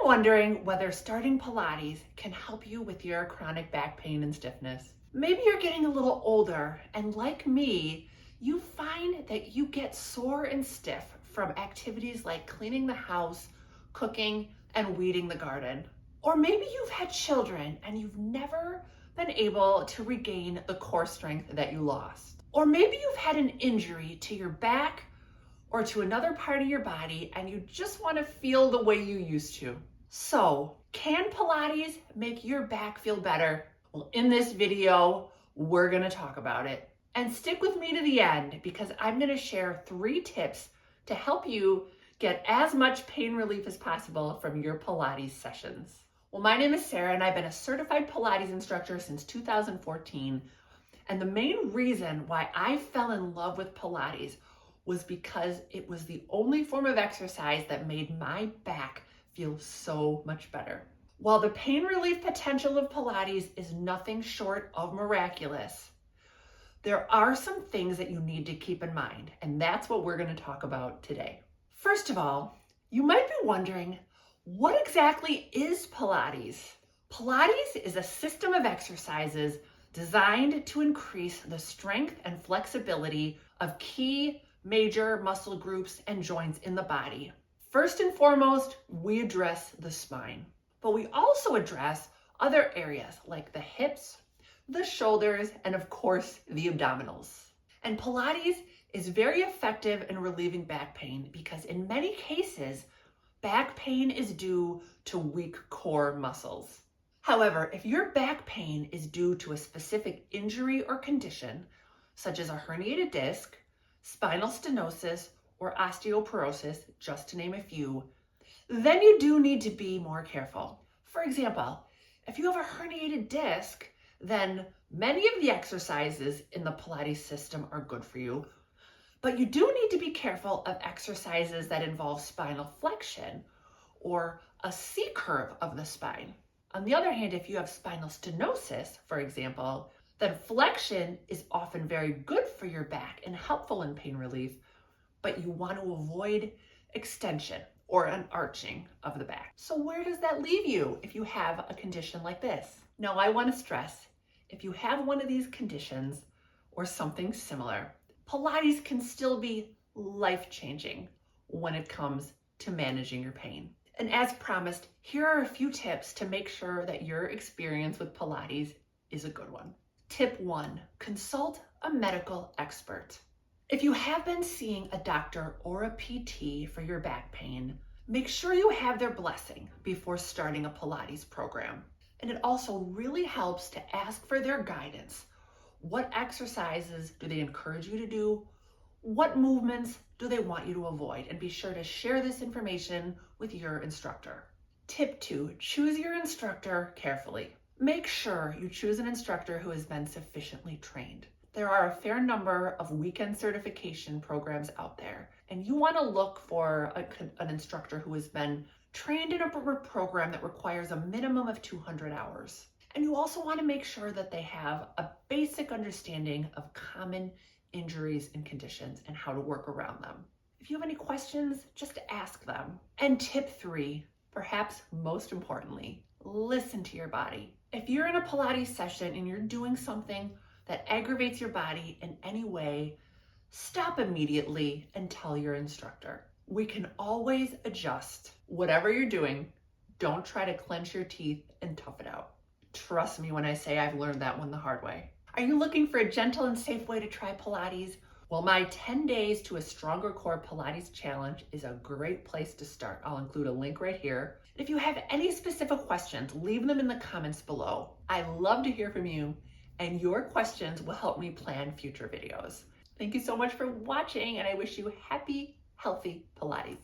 wondering whether starting Pilates can help you with your chronic back pain and stiffness. Maybe you're getting a little older and like me, you find that you get sore and stiff from activities like cleaning the house, cooking, and weeding the garden. Or maybe you've had children and you've never been able to regain the core strength that you lost. Or maybe you've had an injury to your back or to another part of your body and you just want to feel the way you used to. So, can Pilates make your back feel better? Well, in this video, we're going to talk about it. And stick with me to the end because I'm going to share 3 tips to help you get as much pain relief as possible from your Pilates sessions. Well, my name is Sarah and I've been a certified Pilates instructor since 2014. And the main reason why I fell in love with Pilates was because it was the only form of exercise that made my back feel so much better. While the pain relief potential of Pilates is nothing short of miraculous, there are some things that you need to keep in mind, and that's what we're going to talk about today. First of all, you might be wondering, what exactly is Pilates? Pilates is a system of exercises designed to increase the strength and flexibility of key major muscle groups and joints in the body. First and foremost, we address the spine, but we also address other areas like the hips, the shoulders, and of course, the abdominals. And Pilates is very effective in relieving back pain because in many cases, back pain is due to weak core muscles. However, if your back pain is due to a specific injury or condition, such as a herniated disc, spinal stenosis, or osteoporosis, just to name a few, then you do need to be more careful. For example, if you have a herniated disc, then many of the exercises in the Pilates system are good for you, but you do need to be careful of exercises that involve spinal flexion or a C-curve of the spine. On the other hand, if you have spinal stenosis, for example, then flexion is often very good for your back and helpful in pain relief, but you want to avoid extension or an arching of the back. So where does that leave you if you have a condition like this? Now, I want to stress, if you have one of these conditions or something similar, Pilates can still be life-changing when it comes to managing your pain. And as promised, here are a few tips to make sure that your experience with Pilates is a good one. Tip 1, consult a medical expert. If you have been seeing a doctor or a PT for your back pain, make sure you have their blessing before starting a Pilates program. And it also really helps to ask for their guidance. What exercises do they encourage you to do? What movements do they want you to avoid? And be sure to share this information with your instructor. Tip 2, choose your instructor carefully. Make sure you choose an instructor who has been sufficiently trained. There are a fair number of weekend certification programs out there, and you want to look for an instructor who has been trained in a program that requires a minimum of 200 hours. And you also want to make sure that they have a basic understanding of common injuries and conditions and how to work around them. If you have any questions, just ask them. And tip 3, perhaps most importantly, listen to your body. If you're in a Pilates session and you're doing something that aggravates your body in any way, stop immediately and tell your instructor. We can always adjust. Whatever you're doing, don't try to clench your teeth and tough it out. Trust me when I say I've learned that one the hard way. Are you looking for a gentle and safe way to try Pilates? Well, my 10 days to a stronger core Pilates challenge is a great place to start. I'll include a link right here. If you have any specific questions, leave them in the comments below. I love to hear from you, and your questions will help me plan future videos. Thank you so much for watching, and I wish you happy, healthy Pilates.